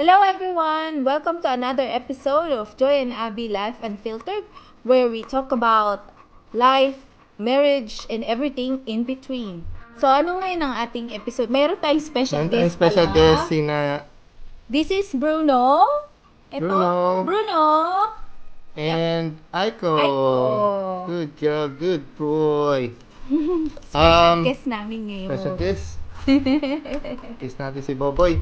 Hello everyone! Welcome to another episode of Joy and Abby Life Unfiltered, where we talk about life, marriage, and everything in between. So ano ngayon ang ating episode? Meron tayong special Meron tayong guest special pala. guest, sina This is Bruno. Ito, Bruno. Bruno. and Aiko. Aiko. Good girl, good boy. Special guest namin ngayon. Special guest. Guest natin si Boboy.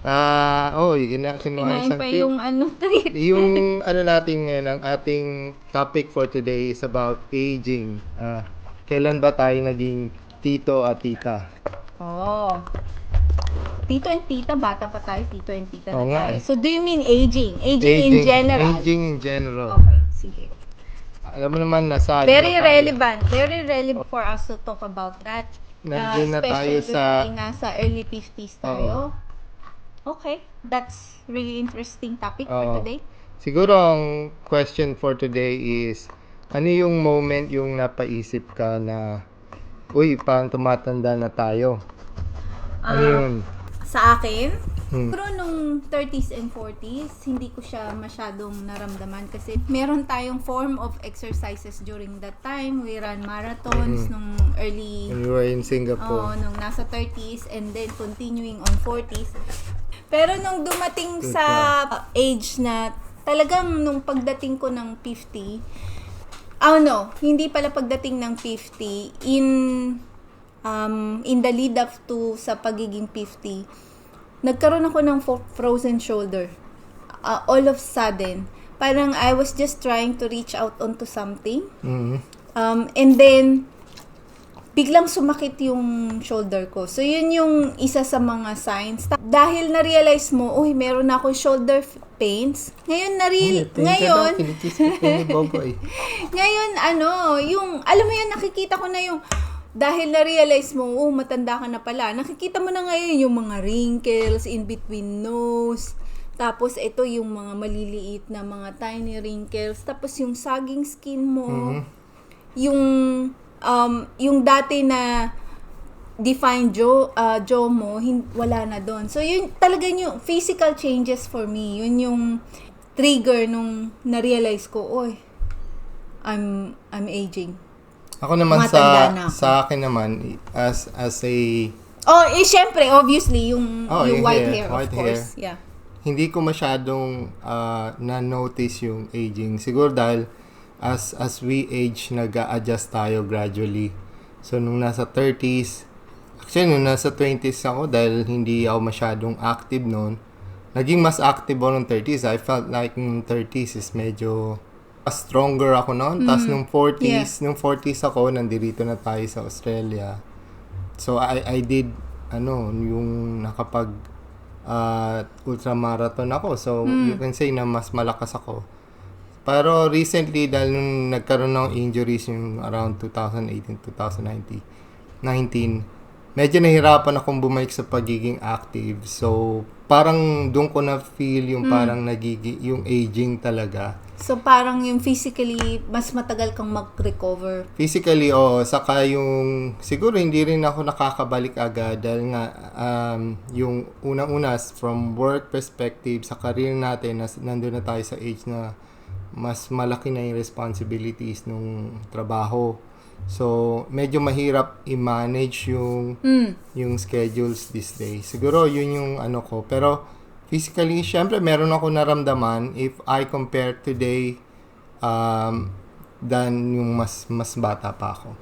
Inaction mo Kinain isang pa tip. yung treat. Yung natin ngayon, ang ating topic for today is about aging. Kailan ba tayo naging tito at tita? Oh. Tito and tita, bata pa tayo, tito and tita na Oo nga tayo. eh. So, do you mean aging? Aging in general? Aging in general. Okay, sige. Alam mo naman, nasa Very relevant for us to talk about that. Nandiyan na tayo Especially nasa early 50s tayo. Okay, that's really interesting topic for Oo. today. Siguro ang question for today is, ano yung moment yung napaisip ka na, uy, parang tumatanda na tayo? Ano yun? Sa akin, Hmm. pero nung 30s and 40s, hindi ko siya masyadong naramdaman kasi meron tayong form of exercises during that time. We ran marathons nung early, When you were in Singapore. nung nasa 30s and then continuing on 40s. Pero nung dumating sa age na talagang nung pagdating ko ng 50, hindi pala pagdating ng 50, in the lead up to sa pagiging 50, nagkaroon ako ng frozen shoulder. All of a sudden, parang I was just trying to reach out onto something. Mhm. And then, biglang sumakit yung shoulder ko. So, yun yung isa sa mga signs. Dahil na-realize mo, meron na akong shoulder pains. Ngayon, ngayon, alam mo yun, nakikita ko na yung, dahil na-realize mo, matanda ka na pala. Nakikita mo na ngayon yung mga wrinkles in between nose. Tapos, ito yung mga maliliit na mga tiny wrinkles. Tapos, yung sagging skin mo. Yung dati na defined jaw mo, wala na doon. So, yun talaga yung physical changes for me. Yun yung trigger nung na-realize ko, I'm aging. Ako naman Matanda na ako. sa akin naman, as a... Syempre, obviously, yung white hair, of white course. hair. Yeah. Hindi ko masyadong na-notice yung aging. Siguro dahil as we age, nag-a-adjust tayo gradually. So, nung nasa 30s, actually, nung nasa 20s ako, dahil hindi ako masyadong active noon, naging mas active ako nung 30s. I felt like nung 30s is medyo stronger ako noon. Tapos nung 40s ako, nandito na tayo sa Australia. So, I did, yung nakapag ultramarathon ako. So, you can say na mas malakas ako. Pero recently, dahil nung nagkaroon ng injuries yung around 2018, 2019, medyo nahirapan akong bumalik sa pagiging active. So, parang doon ko na-feel yung parang yung aging talaga. So, parang yung physically, mas matagal kang mag-recover. Physically, saka yung, siguro hindi rin ako nakakabalik agad dahil nga, yung unang-una, from work perspective, sa career natin, nandun na tayo sa age na mas malaki na yung responsibilities nung trabaho. So, medyo mahirap i-manage yung schedules these days. Siguro, yun yung ko. Pero, physically, syempre, meron ako naramdaman if I compare today than yung mas bata pa ako.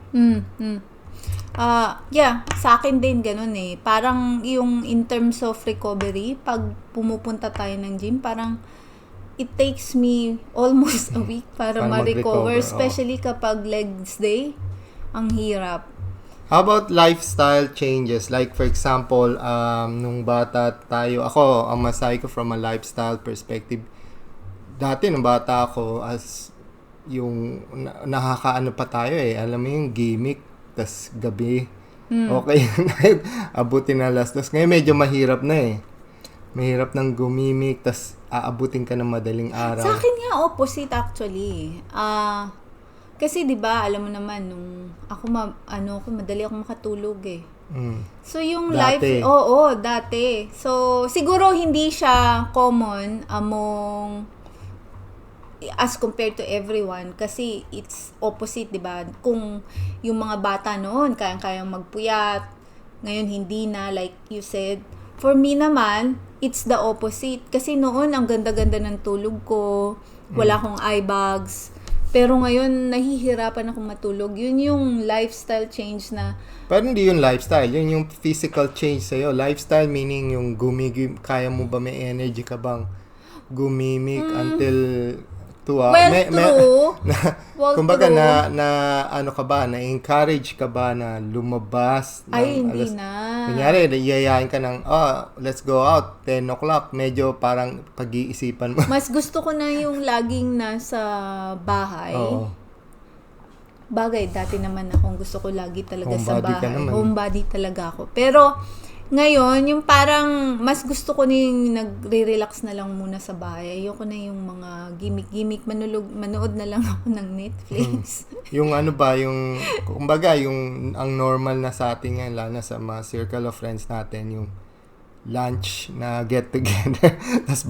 Sa akin din ganun eh. Parang yung in terms of recovery, pag pumupunta tayo ng gym, parang it takes me almost a week para ma-recover. Especially kapag legs day. Ang hirap. How about lifestyle changes? Like, for example, nung bata tayo, ako, ang masay ko from a lifestyle perspective, dati nung bata ako, as yung nakakaano pa tayo alam mo yung gimmick, tas gabi, okay, abutin na alas 2. Ngayon medyo mahirap na mahirap nang gumimik, tas aabutin ka ng madaling araw. Sa akin nga opposite actually. Kasi 'di ba, alam mo naman nung ako madali akong makatulog So, yung Dati. life, oo, dati. So, siguro hindi siya common among as compared to everyone kasi it's opposite, 'di ba? Kung yung mga bata noon kayang-kayang magpuyat, ngayon hindi na, like you said. For me naman, it's the opposite kasi noon ang ganda-ganda ng tulog ko, wala akong eye bags. Pero ngayon nahihirapan akong matulog. Yun yung lifestyle change na Pero hindi yung lifestyle, yun yung physical change sa'yo. Lifestyle meaning yung kaya mo ba, may energy ka bang gumimik until 2 hours? well, true. Well, Kumbaga true. na ano ka ba, na-encourage ka ba na lumabas? Ay, hindi na. Kunyari, yayain ka ng, let's go out, 10 o'clock, medyo parang pag-iisipan mo. Mas gusto ko na yung laging nasa bahay. Oo. Bagay, dati naman akong gusto ko lagi talaga sa Homebody ka bahay. naman. Homebody talaga ako. Pero, ngayon, yung parang, mas gusto ko na yung nagre-relax na lang muna sa bahay. Ayoko na yung mga gimmick-gimmick. Manood na lang ako ng Netflix. Yung ano ba, yung, kumbaga, yung, ang normal na sa atin yan, lalo na sa mga circle of friends natin, yung lunch na get together. Tapos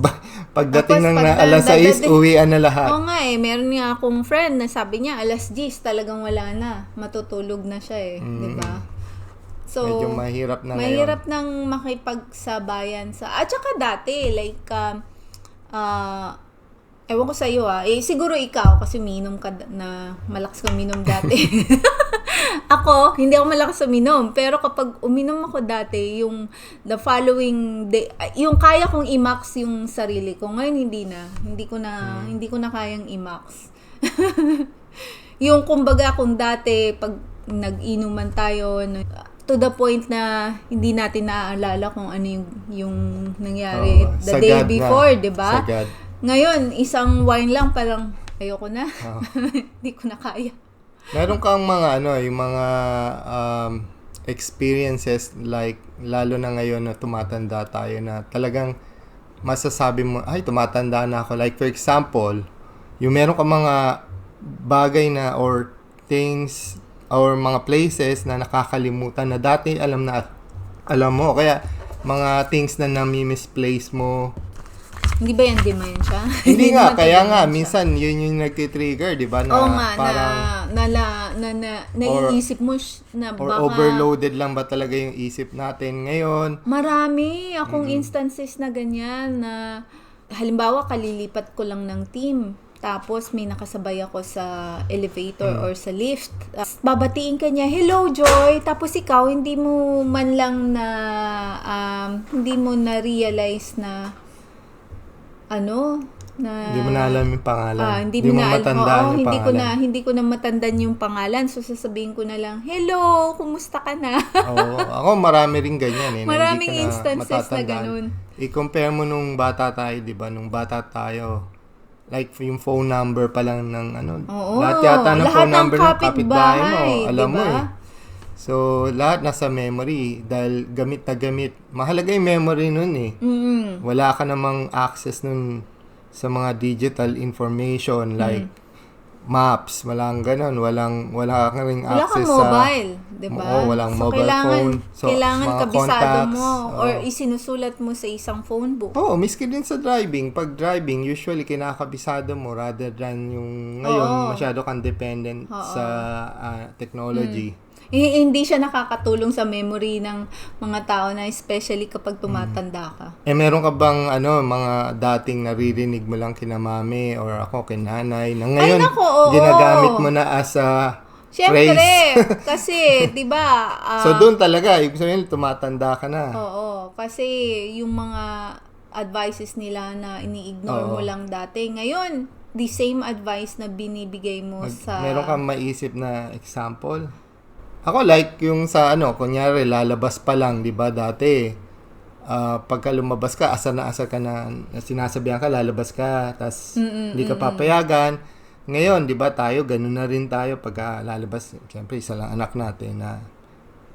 pagdating Tapos ng pag alas 6, uwian na lahat. Oo nga eh, meron nga akong friend na sabi niya, alas 10, talagang wala na. Matutulog na siya eh. Di ba? So, Medyo mahirap na mahirap nang makipagsabayan sa... At saka dati, like, ewan ko sa'yo siguro ikaw, kasi minom ka na malakas kang minom dati. Ako, hindi ako malakas sa minom. Pero kapag uminom ako dati, yung the following day, yung kaya kong i-max yung sarili ko. Ngayon, hindi na. Hindi ko na kayang i-max. Yung kumbaga kung dati, pag nag-inuman tayo, to the point na hindi natin naaalala kung ano yung nangyari the day before, di ba? Sagad. Ngayon, isang wine lang, parang ayoko na. Hindi ko na kaya. Meron kang mga yung mga experiences like lalo na ngayon na tumatanda tayo na talagang masasabi mo, ay tumatanda na ako. Like for example, yung meron kang mga bagay na or things or mga places na nakakalimutan na dati alam mo. Kaya mga things na nami-misplace mo. Hindi ba yan dementia? Hindi nga, naman kaya dementia. nga, minsan yun yung nagtitrigger, di ba? Oo nga, parang, naiisip mo na or baka... overloaded lang ba talaga yung isip natin ngayon? Marami akong instances na ganyan na halimbawa kalilipat ko lang ng team. Tapos may nakasabay ako sa elevator or sa lift. Babatiin ka niya, "Hello Joy." Tapos ikaw hindi mo man lang na hindi mo na realize na Hindi mo na alam yung pangalan. hindi mo na matandaan yung hindi pangalan. hindi ko na matandaan yung pangalan. So sasabihin ko na lang, "Hello, kumusta ka na?" Oo, ako marami rin ganyan na Maraming hindi ko instances na matatandaan. ganun. I-compare mo nung bata tayo, di ba? Nung bata tayo, like yung phone number pa lang ng Oo, lahat yata ng lahat phone ng number ng kapitbahay mo, alam mo diba? eh. So, lahat nasa memory dahil gamit na gamit. Mahalaga yung memory nun eh. Wala ka namang access nun sa mga digital information like maps, walang ganun, wala kang ring Wala access kang mobile, di ba? Oo, walang mobile phone. So, Kailangan mga kabisado contacts, mo or oo. isinusulat mo sa isang phone book. Oo, miski din sa driving. Pag driving, usually kinakabisado mo rather than yung ngayon masyado kang dependent sa technology. Hindi siya nakakatulong sa memory ng mga tao na especially kapag tumatanda ka. Meron ka bang mga dating naririnig mo lang kina mami or ako kina nanay na ngayon naku, oo. ginagamit mo na as a Siyempre, phrase? kasi 'di ba? So doon talaga, ibig sabihin tumatanda ka na. Oo, kasi yung mga advices nila na ini-ignore mo lang dati, ngayon the same advice na binibigay mo sa Meron kang maisip na example? Ako like yung sa kunyari lalabas pa lang, 'di ba dati? Pagka lumabas ka, asa ka na sinasabihan ka lalabas ka, tas hindi ka papayagan. Ngayon, 'di ba tayo, ganun na rin tayo pagka lalabas. Siyempre, isa lang anak natin na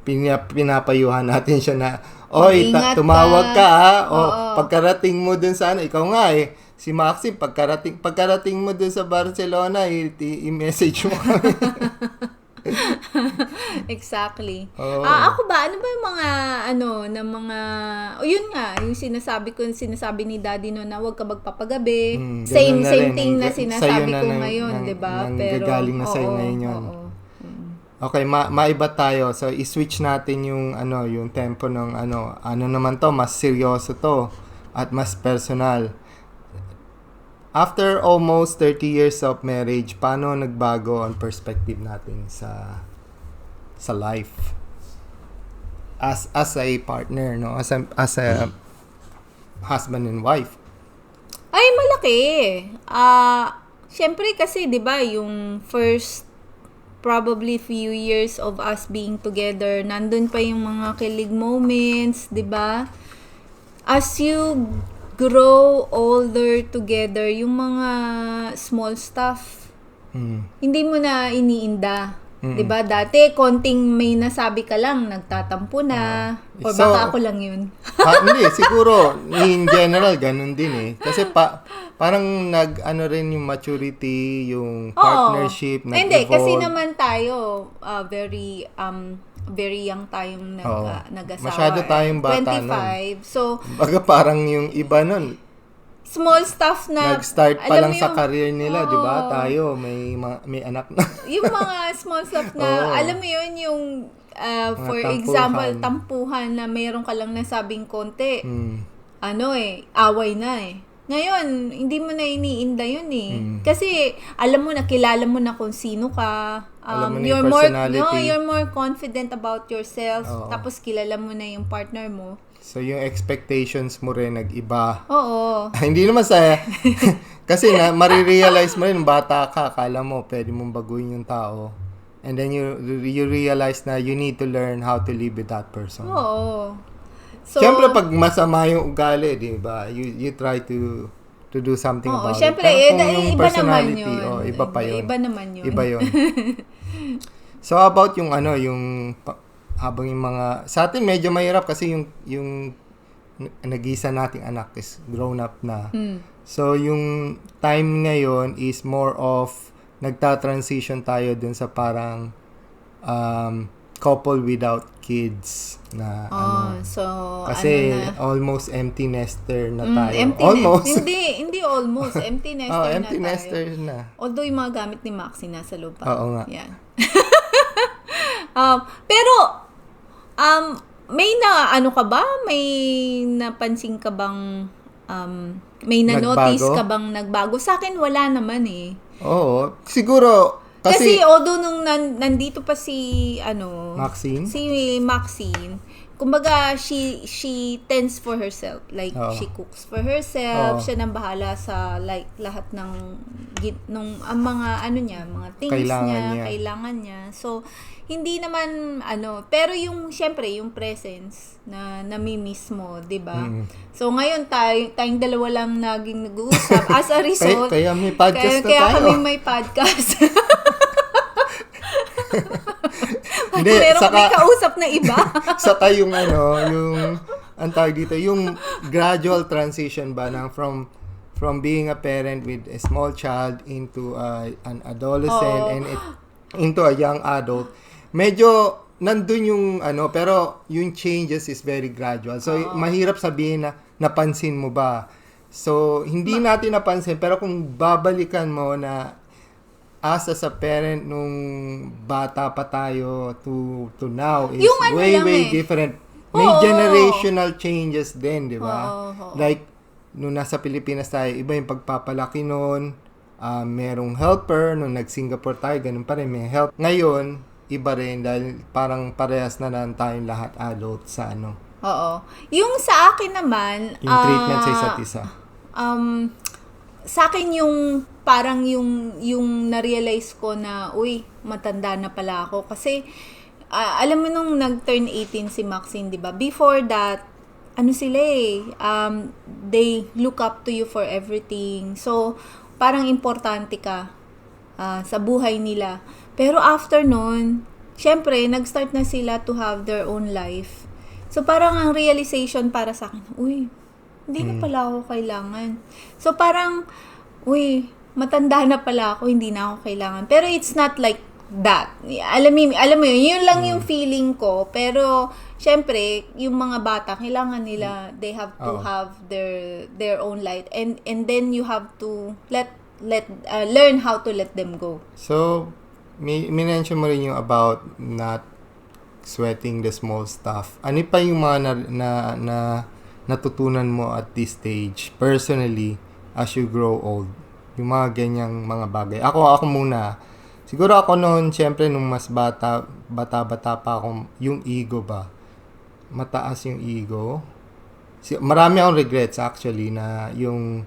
pinapayuhan natin siya na, "Oy, Mag-ingat tumawag ka ha." O Oo. pagkarating mo dun sa ikaw nga si Maxim, pagkarating mo dun sa Barcelona, i-message mo kami. Exactly. Oo. Ako ba, ano ba yung mga, o yun nga, yung sinasabi ni Daddy no, na huwag ka magpapagabi. Ganun na Same rin. thing na Sa'yo sinasabi na ko ngayon, di ba? Pero, nanggagaling na sa'yo oo, ngayon yun. oo. Okay, maiba tayo. So, i-switch natin yung, yung tempo ng, ano naman to, mas seryoso to, at mas personal. After almost 30 years of marriage, paano nagbago ang perspective natin sa life? As a partner, no? As a husband and wife. Ay, malaki. Syempre kasi, di ba, yung first probably few years of us being together, nandun pa yung mga kilig moments, di ba? As you grow older together, yung mga small stuff, hindi mo na iniinda. 'Di ba? Dati konting may nasabi ka lang, nagtatampo na. Or So, baka ako lang 'yun. Hindi, siguro in general ganun din eh. Kasi parang rin yung maturity, yung partnership, Oo. Hindi, kasi nag-evolve. naman tayo very young tayong nag-asawa. Masyado tayong bata 25. So, Baga parang yung iba nun, small stuff na nag-start pa alam lang mo sa yung- career nila, di ba? Oo. Tayo, may anak na. Yung mga small stuff na, Oo. alam mo yun, yung, for tampuhan. example, tampuhan na mayroon ka lang nasabing konti. Hmm. Away na eh. Ngayon, hindi mo na iniinda yun eh. Kasi, alam mo na, kilala mo na kung sino ka. Alam mo na you're yung personality. you're more confident about yourself. Oo. Tapos, kilala mo na yung partner mo. So, yung expectations mo rin nag-iba. Oo. Hindi naman kasi marirealize mo rin, bata ka, akala mo, pwede mong baguhin yung tao. And then you realize na you need to learn how to live with that person. Oo. So, Siyempre, pag masama yung ugali, di ba? You try to do something oo, about syempre, it. Pero kung yung iba naman personality, yun. iba pa yun. Iba naman yun. Iba yun. So, about yung habang yung mga, sa atin medyo mahirap kasi yung nag-isa nating anak is grown up na. So, yung time ngayon is more of, nagta-transition tayo dun sa parang, couple without kids na So, kasi ano na? almost empty nester na tayo. Empty Almost. Hindi almost. Empty nester na empty tayo. nester na. Although yung mga gamit ni Maxi nasa loob pa. Oo nga. Yan. Pero, may ka ba? May napansin ka bang, may na-notice Nagbago? ka bang nagbago? Sa akin, wala naman eh. Oo. Siguro, Kasi although nung nandito pa Maxine? si Maxine, kumbaga she tends for herself. Like Oo. she cooks for herself, Oo. siya nang bahala sa like lahat ng ang mga mga things kailangan niya. So hindi naman pero yung syempre yung presence na nami-miss mo, 'di ba? So ngayon tayong dalawa lang naging nag-uusap as a result. Kaya may podcast na Kaya tayo. kami may podcast. Hindi, Meron kami kausap na iba. saka yung ang tawag dito, yung gradual transition ba from being a parent with a small child into an adolescent and into a young adult. Medyo nandun yung pero yung changes is very gradual. So mahirap sabihin na napansin mo ba. So hindi natin napansin, pero kung babalikan mo na as a parent nung bata pa tayo to now is Yung way eh. different. May Oo. generational changes din, di ba? Oo. Like, nung nasa Pilipinas tayo, iba yung pagpapalaki noon. Merong helper. Nung nag-Singapore tayo, ganun pa rin. May help. Ngayon, iba rin dahil parang parehas na lang tayong lahat adult sa Oo. Yung sa akin naman, yung treatment sa isa't isa. Sa akin yung parang yung na-realize ko na, uy, matanda na pala ako. Kasi, alam mo nung nag-turn 18 si Maxine, di ba? Before that, sila they look up to you for everything. So, parang importante ka sa buhay nila. Pero after nun, syempre, nag-start na sila to have their own life. So, parang ang realization para sa akin, uy, hindi na pala ako kailangan. So, parang, uy, matanda na pala ako, hindi na ako kailangan. Pero it's not like that. Alam mo yun lang yung feeling ko. Pero, syempre, yung mga bata, kailangan nila, they have to have their own light. And then you have to learn how to let them go. So, minention mo rin yung about not sweating the small stuff. Ano pa yung mga na natutunan mo at this stage, personally, as you grow old? Yung mga ganyang mga bagay. Ako muna. Siguro ako noon, syempre, nung mas bata pa ako, yung ego ba? Mataas yung ego. Marami akong regrets actually na yung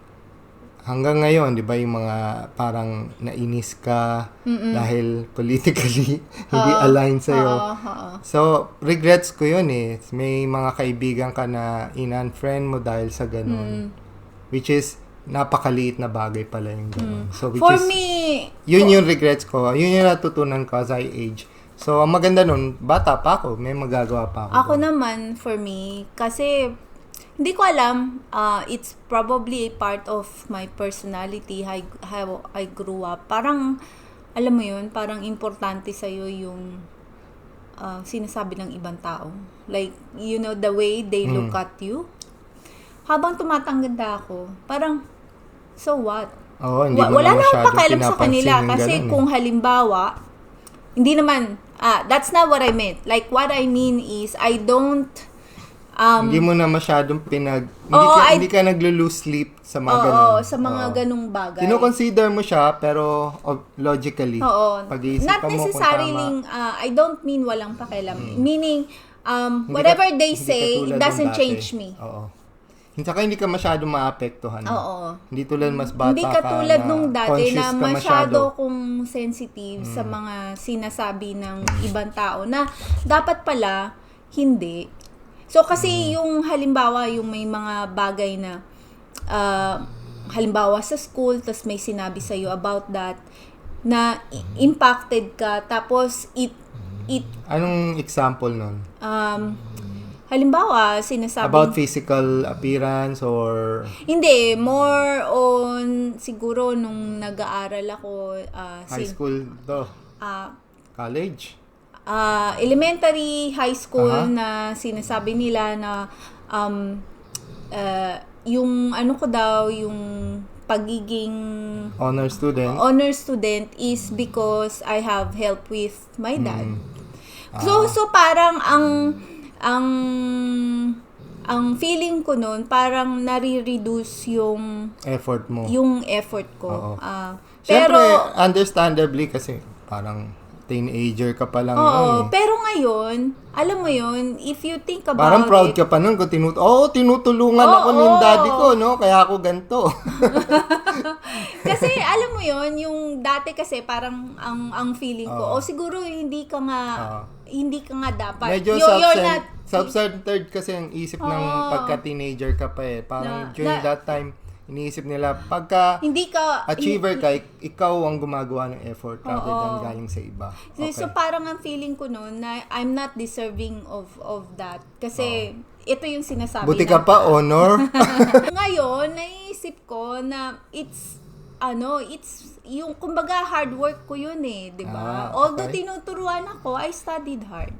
hanggang ngayon, di ba, yung mga parang nainis ka dahil politically hindi aligned sa'yo. So, regrets ko yun eh. May mga kaibigan ka na in-unfriend mo dahil sa ganun. Which is, napakaliit na bagay pala yung ganun. So, which For is, me, yun yung regrets ko. Yun yung natutunan ko as I age. So, ang maganda nun, bata pa ako. May magagawa pa ako. Ako naman, for me, kasi hindi ko alam, it's probably a part of my personality, how I grew up. Parang, alam mo yun, parang importante sa'yo yung sinasabi ng ibang tao. Like, you know, the way they look at you. Habang tumatanda ako, parang, so what? Oo, hindi mo Wala na na akong masyadong pakialam sa pinapansin kanila yung kasi ganun, kung halimbawa, hindi naman, that's not what I meant. Like, what I mean is, I don't, hindi mo na masyadong hindi ka naglo-lose sleep sa mga ganun. Oo, sa mga ganung bagay. Kino-consider mo siya, pero logically, Oo. pag-iisipan Not mo kung necessarily, tama. I don't mean walang pakialam. Meaning, whatever they hindi say, katulad it doesn't nung dati. change me. Oo. Saka hindi ka masyadong maapektuhan. Oo. Hindi tulad mas bata Hindi ka katulad na nung dati conscious na ka masyado kong sensitive sa mga sinasabi ng ibang tao na dapat pala hindi. So kasi yung halimbawa yung may mga bagay na halimbawa sa school tas may sinabi sa iyo about that na impacted ka tapos it Anong example nun? halimbawa sinasabi About physical appearance or hindi, more on siguro nung nag-aaral ako high school to? College? Elementary, high school na sinasabi nila na yung ano ko daw, yung pagiging Honor student is because I have help with my dad. So parang ang feeling ko noon parang nare-reduce yung effort mo. Yung effort ko. Oo. Pero Siyempre, understandably kasi parang teenager ka pa lang nun eh. pero ngayon, alam mo yun, if you think about Parang proud it, ka pa nun kung tinutulungan ako ni daddy ko, no? Kaya ako ganito. kasi alam mo yun, yung dati kasi parang ang feeling ko, siguro hindi ka nga dapat. Medyo You're not self-centered kasi ang isip ng pagka-teenager ka pa eh. Parang during that time, iniisip nila, pagka hindi ka achiever ka, ikaw ang gumagawa ng effort rather than galing sa iba. Okay. So parang ang feeling ko noon na I'm not deserving of that. Kasi ito yung sinasabi Buti ka pa, honor. Ngayon, naisip ko na it's yung kumbaga hard work ko yun eh, 'di ba? Although tinuturuan ako, I studied hard.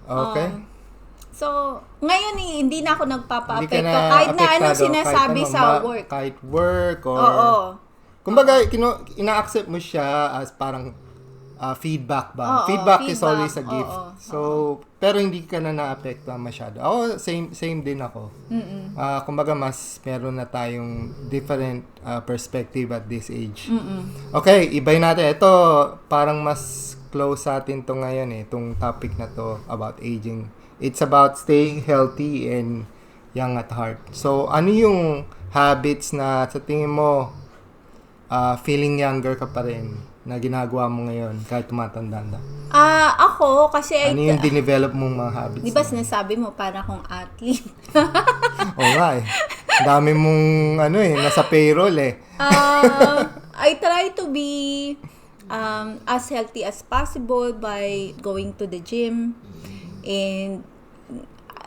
Okay. So, ngayon hindi na ako nagpapa-apekto Hindi ka na kahit na anong apektado, sinasabi kahit sa work. Kahit work or kumbaga ina-accept mo siya as parang feedback ba? Feedback is always a gift. So, pero hindi ka na naapektuhan masyado. Ako same din ako. Kumbaga mas meron na tayong different perspective at this age. Okay, ibay natin. Ito parang mas close sa atin to ngayon eh, itong topic na to about aging. It's about staying healthy and young at heart. So, ano yung habits na sa tingin mo feeling younger ka pa rin na ginagawa mo ngayon kahit tumatanda na? Ako, kasi ano yung dinevelop mong mga habits? Di ba sinasabi mo, para akong athlete? Oo nga eh. Dami mong, nasa payroll eh. I try to be as healthy as possible by going to the gym. And,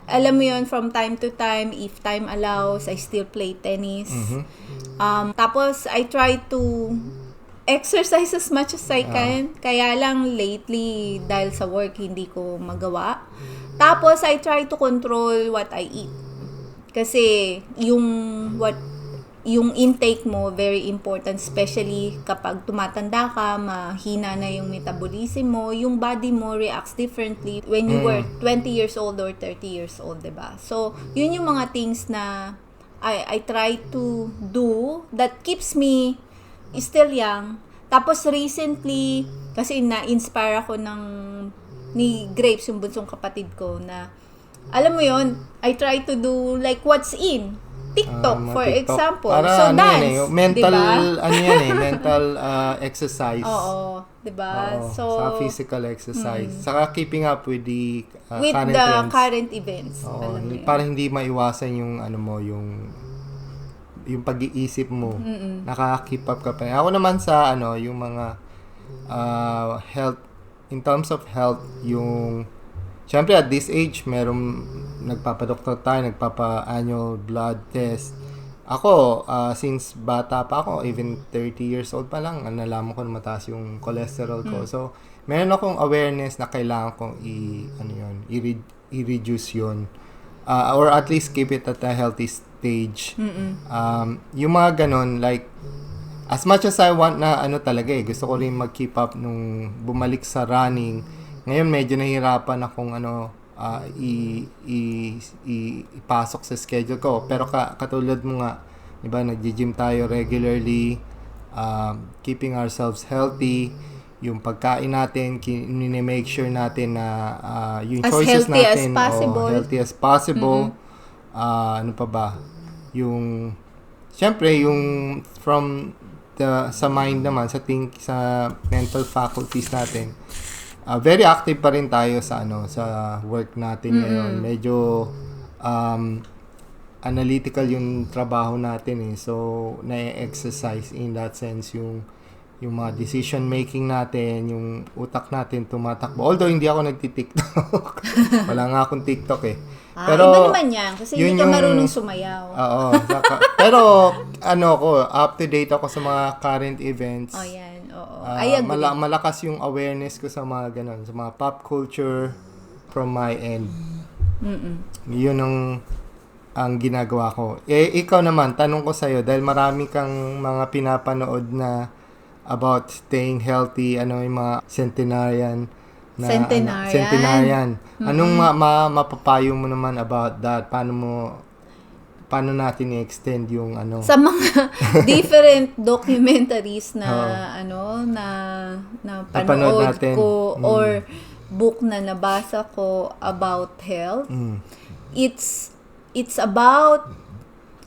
alam mo yun, from time to time, if time allows, I still play tennis. Tapos, I try to exercise as much as I can. Kaya lang lately, dahil sa work, hindi ko magawa. Tapos, I try to control what I eat. Kasi, yung intake mo, very important, especially kapag tumatanda ka, mahina na yung metabolism mo, yung body mo reacts differently when you were 20 years old or 30 years old, diba? So, yun yung mga things na I try to do that keeps me still young. Tapos recently, kasi na-inspire ako ni Grapes, yung bunsong kapatid ko, na alam mo yon, I try to do like what's in TikTok, for TikTok. example. Para So, ano dance. yan mental, diba? mental exercise. Oo, diba? Oo, So, sa physical exercise. Saka keeping up with the with current the trends. current events. Oo, Alam mo yun. para hindi maiwasan yung yung pag-iisip mo. Nakaka-keep up ka pa. Ako naman sa yung mga health, in terms of health, yung syempre at this age, merong nagpapadoktor tayo, nagpapa-annual blood test. Ako, since bata pa ako, even 30 years old pa lang, nalaman ko na mataas yung cholesterol ko. So, meron akong awareness na kailangan kong i-reduce yun. Or at least keep it at a healthy stage. Yung mga ganon, like, as much as I want na talaga gusto ko rin mag-keep up nung bumalik sa running. Ngayon medyo nahihirapan akong ipasok sa schedule ko. Pero katulad mo nga, diba, nag-gym tayo regularly, keeping ourselves healthy, yung pagkain natin, make sure natin na yung as choices healthy natin, as possible. healthy as possible. Ano pa ba? Yung, syempre, yung sa mind naman, sa mental faculties natin, very active pa rin tayo sa work natin ngayon. Medyo analytical yung trabaho natin so na-exercise in that sense yung mga decision making natin, yung utak natin tumatakbo. Although hindi ako nagti-TikTok. Wala nga akong TikTok Pero iba naman yan kasi hindi ka marunong sumayaw. Oo. Pero up to date ako sa mga current events. Oh, yan. Oo. I agree. Malakas yung awareness ko sa mga ganon, sa mga pop culture from my end. Yun ang ginagawa ko. Ikaw naman, tanong ko sa'yo, dahil marami kang mga pinapanood na about staying healthy, yung mga centenarian. Anong mapapayo mo naman about that? Paano natin i-extend yung sa mga different documentaries na na panood ko or book na nabasa ko about health. It's about,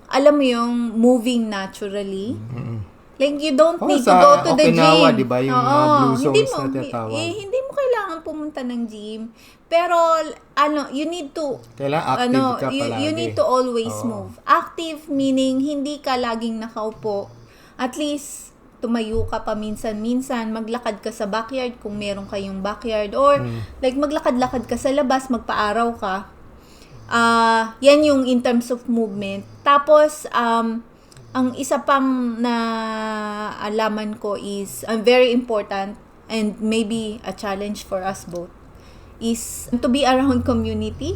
alam mo yung moving naturally. Like, you don't need to go to the Okinawa, gym. diba? Yung mga blue zones na tinatawag. Hindi mo kailangan pumunta ng gym. Pero, you need to, kailangan active ka palagi. You need to always move. Active meaning, hindi ka laging nakaupo. At least, tumayo ka pa minsan-minsan, maglakad ka sa backyard kung meron kayong backyard. Or, like, maglakad-lakad ka sa labas, magpaaraw ka. Yan yung in terms of movement. Tapos, ang isa pang na alaman ko is very important and maybe a challenge for us both is to be around community.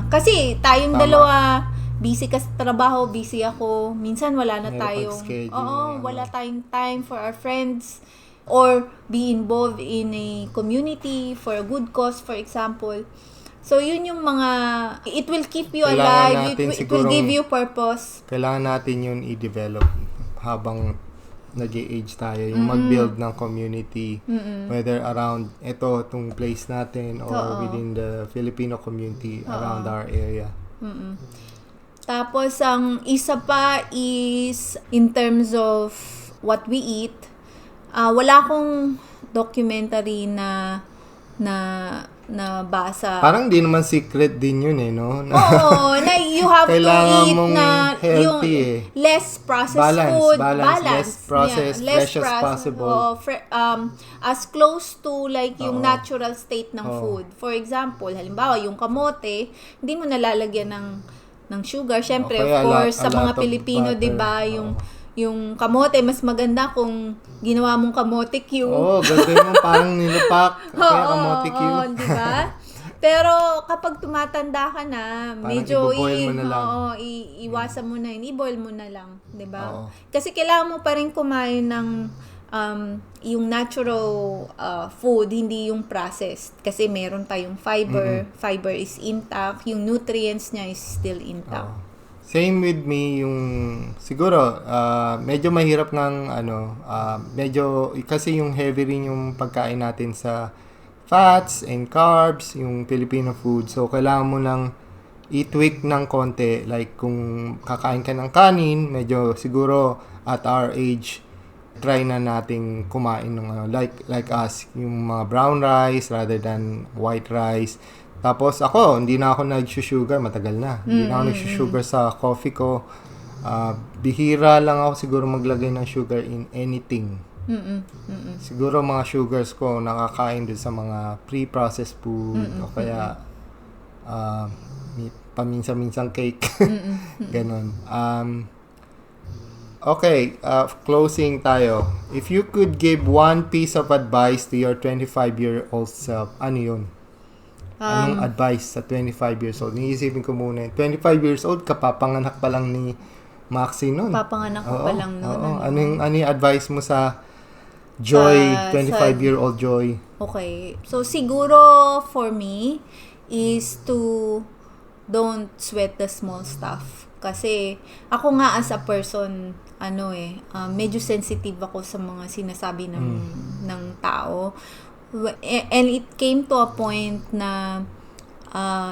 Kasi tayong dalawa, busy ka sa trabaho, busy ako. Minsan wala na tayong wala tayong time for our friends or be involved in a community for a good cause, for example. So, yun yung mga, it will keep you alive, it will give you purpose. Kailangan natin yun i-develop habang nag-age tayo. Yung mag-build ng community, whether around itong place natin or within the Filipino community around our area. Tapos, ang isa pa is, in terms of what we eat, wala akong documentary na basa. Parang di naman secret din yun no? Oo, na you have to eat na healthy, yung less processed food. Less processed, fresh as possible. As close to like yung natural state ng food. For example, halimbawa, yung kamote, hindi mo nalalagyan ng sugar. Syempre, of course, sa mga Pilipino, 'di ba, yung kamote, mas maganda kung ginawa mong kamote cube. Gagawin mo parang nilupak. Kaya kamote cube. Oo, di ba? Pero kapag tumatanda ka na, Parang medyo iboboil mo na lang. iwasan mo na yun. I-boil mo na lang, 'di ba? Oo. Kasi kailangan mo pa rin kumain ng yung natural food, hindi yung processed. Kasi meron tayong fiber. Fiber is intact. Yung nutrients niya is still intact. Same with me, yung siguro medyo mahirap ng medyo kasi yung heavy rin yung pagkain natin sa fats and carbs, yung Filipino food. So kailangan mo lang i-tweak ng konti, like kung kakain ka ng kanin, medyo siguro at our age try na nating kumain ng like us, yung mga brown rice rather than white rice. Tapos ako, hindi na ako nag-sugar, matagal na. Hindi na ako nag-sugar sa coffee ko. Bihira lang ako siguro maglagay ng sugar in anything. Siguro mga sugars ko nakakain doon sa mga pre-processed food o kaya paminsan-minsan cake. Ganon. Okay, closing tayo. If you could give one piece of advice to your 25-year-old self, ano yun? Anong advice sa 25 years old? Niisipin ko muna. 25 years old, kapapanganak pa lang ni Maxi noon. Papanganak ko pa lang noon. Ano yung advice mo sa Joy, 25-year-old Joy? Okay. So, siguro for me is to don't sweat the small stuff. Kasi ako nga as a person, medyo sensitive ako sa mga sinasabi ng tao. And it came to a point na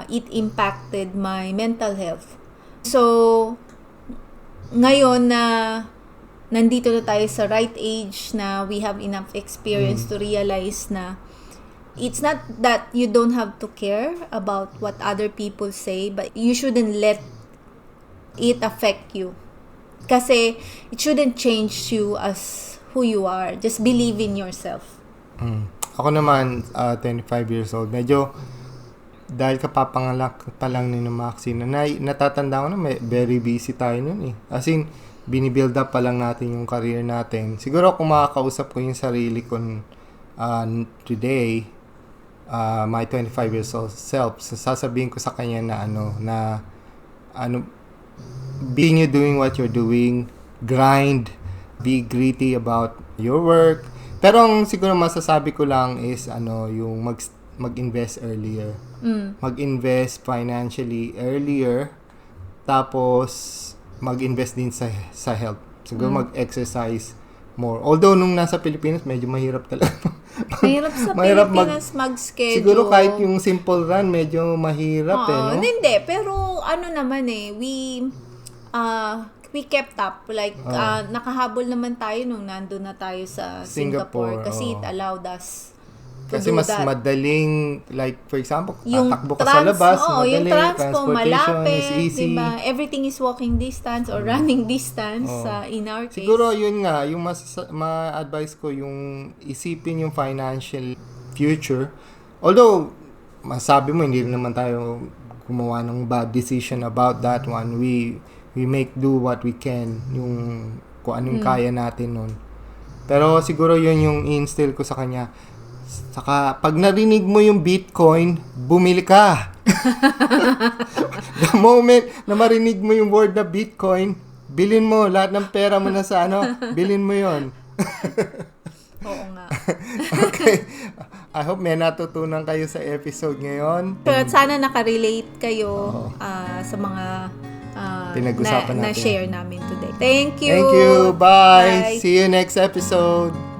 it impacted my mental health. So, ngayon na nandito na tayo sa right age na we have enough experience to realize na it's not that you don't have to care about what other people say, but you shouldn't let it affect you. Kasi it shouldn't change you as who you are. Just believe in yourself. Ako naman, 25 years old. Medyo, dahil kapapangalak pa lang ni Maxi, natatanda ko na very busy tayo nun eh. As in, binibuild up pa lang natin yung career natin. Siguro kung makakausap ko yung sarili ko today, my 25 years old self, sasabihin ko sa kanya na being you doing what you're doing, grind, be gritty about your work. Pero ang siguro masasabi ko lang is yung mag-invest earlier. Mag-invest financially earlier, tapos mag-invest din sa health. Siguro mag-exercise more. Although nung nasa Pilipinas medyo mahirap talaga. Mahirap sa Pilipinas mag-schedule. Siguro kahit yung simple run medyo mahirap no? Hindi, pero we kept up. Like, nakahabol naman tayo nung nandun na tayo sa Singapore kasi it allowed us to kasi do mas that. madaling, like, for example, Yung tatakbo ka sa labas, madali, yung transportation malapit, is easy. Diba? Everything is walking distance or running distance in our case. Siguro, yun nga, yung ma-advise ko, yung isipin yung financial future. Although, masabi mo, hindi rin naman tayo gumawa ng bad decision about that one. We make do what we can, yung kung anong kaya natin nun. Pero siguro yun yung instill ko sa kanya. Saka pag narinig mo yung Bitcoin, bumili ka. The moment na marinig mo yung word na Bitcoin, bilhin mo lahat ng pera mo na sa bilhin mo yon. Oo nga. Okay. I hope may natutunan kayo sa episode ngayon. Pero sana nakarelate kayo sa mga pinag-usapan natin. Na-share namin today. Thank you. Thank you. Bye. See you next episode.